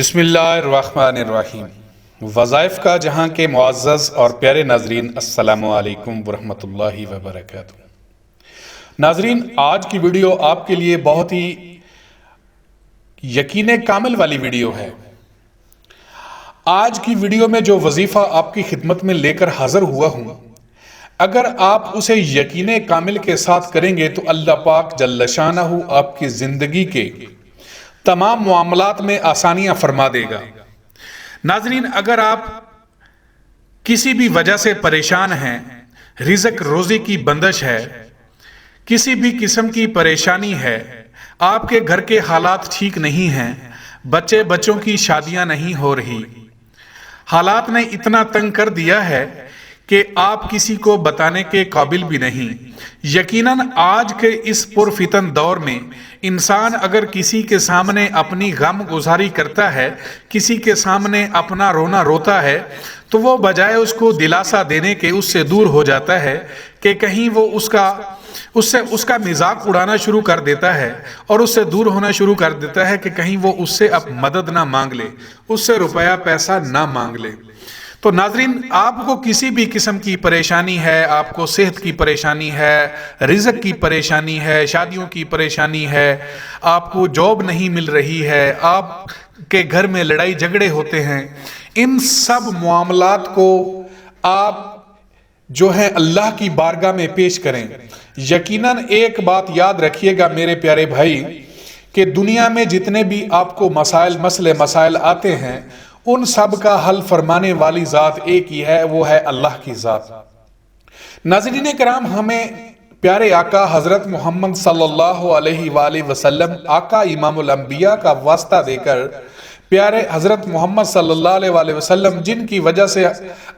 بسم اللہ الرحمن الرحیم۔ وظائف کا جہاں کے معزز اور پیارے ناظرین، السلام علیکم ورحمۃ اللہ وبرکاتہ۔ ناظرین، آج کی ویڈیو آپ کے لیے بہت ہی یقین کامل والی ویڈیو ہے۔ آج کی ویڈیو میں جو وظیفہ آپ کی خدمت میں لے کر حاضر ہوا ہوں، اگر آپ اسے یقین کامل کے ساتھ کریں گے تو اللہ پاک جل شانہ آپ کی زندگی کے تمام معاملات میں آسانیاں فرما دے گا۔ ناظرین، اگر آپ کسی بھی وجہ سے پریشان ہیں، رزق روزی کی بندش ہے، کسی بھی قسم کی پریشانی ہے، آپ کے گھر کے حالات ٹھیک نہیں ہیں، بچوں کی شادیاں نہیں ہو رہی، حالات نے اتنا تنگ کر دیا ہے کہ آپ کسی کو بتانے کے قابل بھی نہیں۔ یقیناً آج کے اس پرفتن دور میں انسان اگر کسی کے سامنے اپنی غم گزاری کرتا ہے، کسی کے سامنے اپنا رونا روتا ہے، تو وہ بجائے اس کو دلاسا دینے کے اس سے دور ہو جاتا ہے کہ کہیں وہ اس کا مذاق اڑانا شروع کر دیتا ہے اور اس سے دور ہونا شروع کر دیتا ہے کہ کہیں وہ اس سے اب مدد نہ مانگ لے، اس سے روپیہ پیسہ نہ مانگ لے۔ تو ناظرین، آپ کو کسی بھی قسم کی پریشانی ہے، آپ کو صحت کی پریشانی ہے، رزق کی پریشانی ہے، شادیوں کی پریشانی ہے، آپ کو جاب نہیں مل رہی ہے، آپ کے گھر میں لڑائی جھگڑے ہوتے ہیں، ان سب معاملات کو آپ جو ہے اللہ کی بارگاہ میں پیش کریں۔ یقیناً ایک بات یاد رکھیے گا میرے پیارے بھائی، کہ دنیا میں جتنے بھی آپ کو مسائل آتے ہیں، ان سب کا حل فرمانے والی ذات ایک ہی ہے، وہ ہے اللہ کی ذات۔ ناظرین کرام، ہمیں پیارے آقا حضرت محمد صلی اللہ علیہ وآلہ وسلم، آقا امام الانبیاء کا واسطہ دے کر، پیارے حضرت محمد صلی اللہ علیہ وآلہ وسلم، جن کی وجہ سے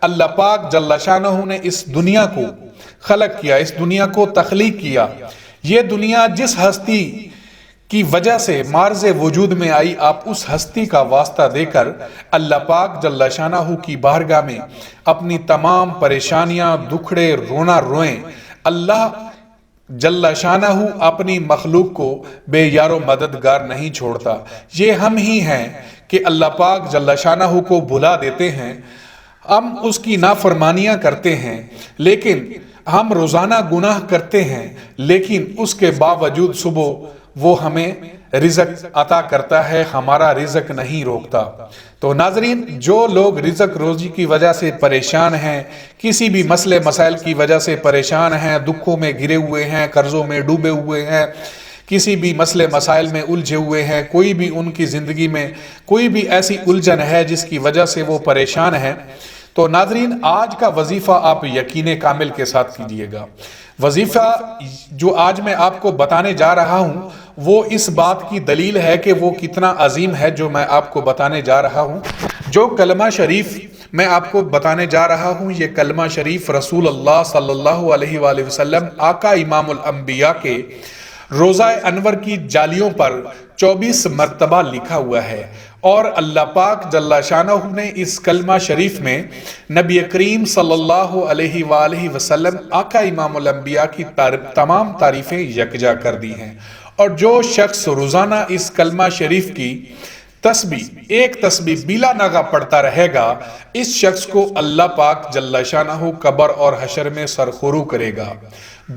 اللہ پاک جل شانہ نے اس دنیا کو خلق کیا، اس دنیا کو تخلیق کیا، یہ دنیا جس ہستی کی وجہ سے معرض وجود میں آئی، آپ اس ہستی کا واسطہ دے کر اللہ پاک جل شانہ کی بارگاہ میں اپنی تمام پریشانیاں، دکھڑے، رونا روئیں۔ اللہ جل شانہ اپنی مخلوق کو بے یار و مددگار نہیں چھوڑتا۔ یہ ہم ہی ہیں کہ اللہ پاک جل شانہ کو بھلا دیتے ہیں، ہم اس کی نافرمانیاں کرتے ہیں، لیکن ہم روزانہ گناہ کرتے ہیں، لیکن اس کے باوجود صبح وہ ہمیں رزق عطا کرتا ہے، ہمارا رزق نہیں روکتا۔ تو ناظرین، جو لوگ رزق روزی کی وجہ سے پریشان ہیں، کسی بھی مسائل کی وجہ سے پریشان ہیں، دکھوں میں گھرے ہوئے ہیں، قرضوں میں ڈوبے ہوئے ہیں، کسی بھی مسائل میں الجھے ہوئے ہیں، کوئی بھی ان کی زندگی میں کوئی بھی ایسی الجھن ہے جس کی وجہ سے وہ پریشان ہیں، تو ناظرین، آج کا وظیفہ آپ یقین کامل کے ساتھ کیجیے گا۔ وظیفہ جو آج میں آپ کو بتانے جا رہا ہوں، وہ اس بات کی دلیل ہے کہ وہ کتنا عظیم ہے جو میں آپ کو بتانے جا رہا ہوں۔ جو کلمہ شریف میں آپ کو بتانے جا رہا ہوں، یہ کلمہ شریف رسول اللہ صلی اللہ علیہ وآلہ وسلم، آقا امام الانبیاء کے روضہ انور کی جالیوں پر 24 مرتبہ لکھا ہوا ہے، اور اللہ پاک جل شانہ نے اس کلمہ شریف میں نبی کریم صلی اللہ علیہ وآلہ وسلم، آقا امام الانبیاء کی تمام تعریفیں یکجا کر دی ہیں۔ اور جو شخص روزانہ اس کلمہ شریف کی ایک تسبیح بلا ناغہ پڑھتا رہے گا، اس شخص کو اللہ پاک جل شانہ قبر اور حشر میں سرخرو کرے گا،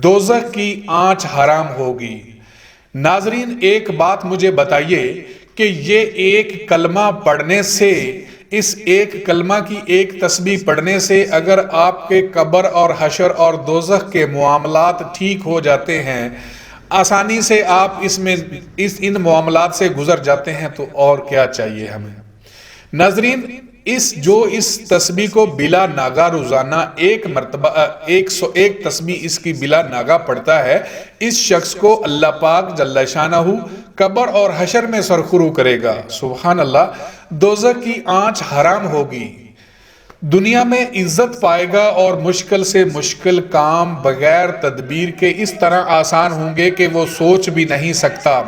دوزخ کی آنچ حرام ہوگی۔ ناظرین، ایک بات مجھے بتائیے کہ یہ ایک کلمہ پڑھنے سے، اس ایک کلمہ کی ایک تسبیح پڑھنے سے اگر آپ کے قبر اور حشر اور دوزخ کے معاملات ٹھیک ہو جاتے ہیں، آسانی سے آپ ان معاملات سے گزر جاتے ہیں، تو اور کیا چاہیے ہمیں۔ ناظرین، اس تسبیح کو بلا ناغہ روزانہ 101 تسبیح اس کی بلا ناغہ پڑھتا ہے، اس شخص کو اللہ پاک جل شانہ قبر اور حشر میں سرخرو کرے گا۔ سبحان اللہ، دوزخ کی آنچ حرام ہوگی، دنیا میں عزت پائے گا، اور مشکل سے مشکل کام بغیر تدبیر کے اس طرح آسان ہوں گے کہ وہ سوچ بھی نہیں سکتا۔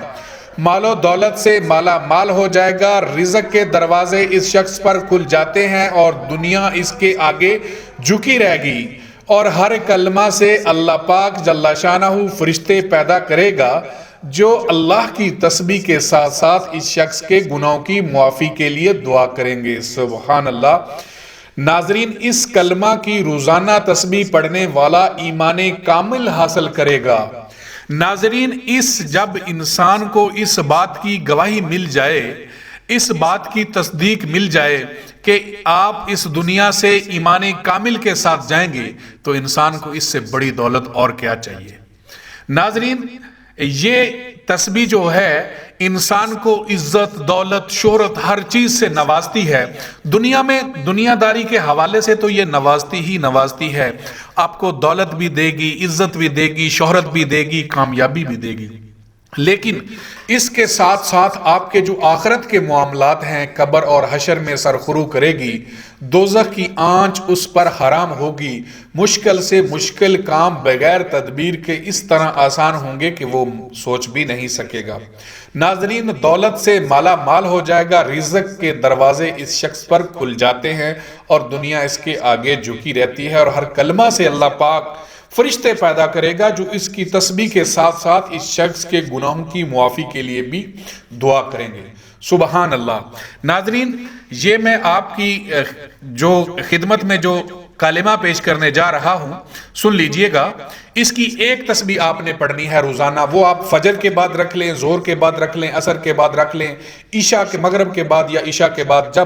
مال و دولت سے مالا مال ہو جائے گا، رزق کے دروازے اس شخص پر کھل جاتے ہیں، اور دنیا اس کے آگے جھکی رہ گی، اور ہر کلمہ سے اللہ پاک جل شانہ فرشتے پیدا کرے گا جو اللہ کی تسبیح کے ساتھ ساتھ اس شخص کے گناہوں کی معافی کے لیے دعا کریں گے۔ سبحان اللہ۔ ناظرین، اس کلمہ کی روزانہ تسبیح پڑھنے والا ایمان کامل حاصل کرے گا۔ ناظرین، جب انسان کو اس بات کی گواہی مل جائے، اس بات کی تصدیق مل جائے کہ آپ اس دنیا سے ایمان کامل کے ساتھ جائیں گے، تو انسان کو اس سے بڑی دولت اور کیا چاہیے۔ ناظرین، یہ تسبیح جو ہے انسان کو عزت، دولت، شہرت ہر چیز سے نوازتی ہے۔ دنیا میں دنیا داری کے حوالے سے تو یہ نوازتی ہے۔ آپ کو دولت بھی دے گی، عزت بھی دے گی، شہرت بھی دے گی، کامیابی بھی دے گی، لیکن اس کے ساتھ ساتھ آپ کے جو آخرت کے معاملات ہیں، قبر اور حشر میں سرخرو کرے گی، دوزخ کی آنچ اس پر حرام ہوگی، مشکل سے مشکل کام بغیر تدبیر کے اس طرح آسان ہوں گے کہ وہ سوچ بھی نہیں سکے گا۔ ناظرین، دولت سے مالا مال ہو جائے گا، رزق کے دروازے اس شخص پر کھل جاتے ہیں اور دنیا اس کے آگے جھکی رہتی ہے، اور ہر کلمہ سے اللہ پاک فرشتے پیدا کرے گا جو اس کی تسبیح کے ساتھ ساتھ اس شخص کے گناہوں کی معافی کے لیے بھی دعا کریں گے۔ سبحان اللہ۔ ناظرین، یہ میں آپ کی جو خدمت میں جو کلمہ پیش کرنے جا رہا ہوں، سن لیجئے گا۔ اس کی ایک تسبیح آپ نے پڑھنی ہے روزانہ، وہ آپ فجر کے بعد رکھ لیں، ظہر کے بعد رکھ لیں، عصر کے بعد رکھ لیں، عشاء کے مغرب کے بعد یا عشاء کے بعد،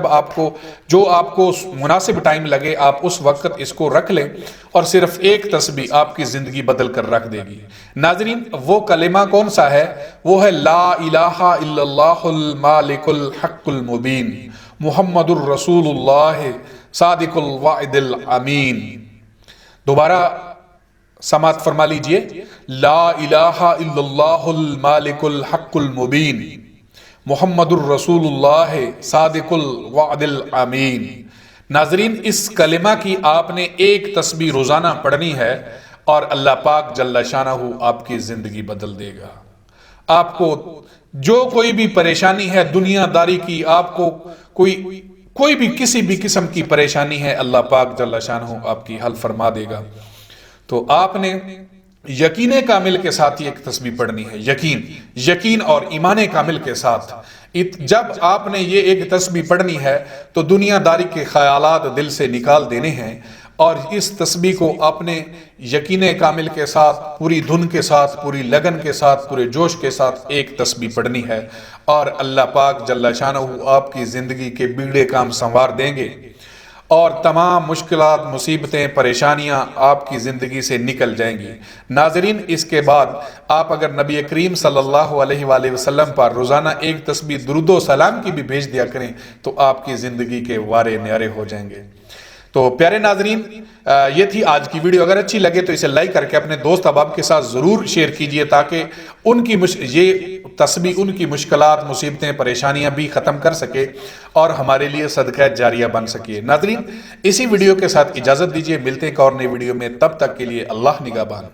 جو آپ کو مناسب ٹائم لگے آپ اس وقت اس کو رکھ لیں، اور صرف ایک تسبیح آپ کی زندگی بدل کر رکھ دے گی۔ ناظرین، وہ کلمہ کون سا ہے؟ وہ ہے لا الہ الا اللہ المالک الحق المبین محمد الرسول اللہ صادق الوعد الامین۔ دوبارہ سماعت فرما لیجئے، لا الہ الا اللہ المالک الحق المبین محمد الرسول اللہ صادق الوعد الامین۔ ناظرین، اس کلمہ کی آپ نے ایک تسبیح روزانہ پڑھنی ہے اور اللہ پاک جل شانہ آپ کی زندگی بدل دے گا۔ آپ کو جو کوئی بھی پریشانی ہے دنیا داری کی، آپ کو کوئی بھی کسی بھی قسم کی پریشانی ہے، اللہ پاک جل شانہ آپ کی حل فرما دے گا۔ تو آپ نے یقین کامل کے ساتھ ایک تسبیح پڑھنی ہے، یقین اور ایمان کامل کے ساتھ۔ جب آپ نے یہ ایک تسبیح پڑھنی ہے تو دنیا داری کے خیالات دل سے نکال دینے ہیں، اور اس تسبیح کو آپ نے یقین کامل کے ساتھ، پوری دھن کے ساتھ، پوری لگن کے ساتھ، پورے جوش کے ساتھ ایک تسبیح پڑھنی ہے، اور اللہ پاک جل شانہ آپ کی زندگی کے بیڑے کام سنوار دیں گے، اور تمام مشکلات، مصیبتیں، پریشانیاں آپ کی زندگی سے نکل جائیں گی۔ ناظرین، اس کے بعد آپ اگر نبی کریم صلی اللہ علیہ وآلہ وسلم پر روزانہ ایک تسبیح درود و سلام کی بھی بھیج دیا کریں تو آپ کی زندگی کے وارے نیارے ہو جائیں گے۔ تو پیارے ناظرین، یہ تھی آج کی ویڈیو۔ اگر اچھی لگے تو اسے لائک کر کے اپنے دوست احباب کے ساتھ ضرور شیئر کیجئے، تاکہ یہ تسبیح ان کی مشکلات، مصیبتیں، پریشانیاں بھی ختم کر سکے اور ہمارے لیے صدقہ جاریہ بن سکے۔ ناظرین، اسی ویڈیو کے ساتھ اجازت دیجئے، ملتے ہیں ایک اور نئی ویڈیو میں، تب تک کے لیے اللہ نگہبان۔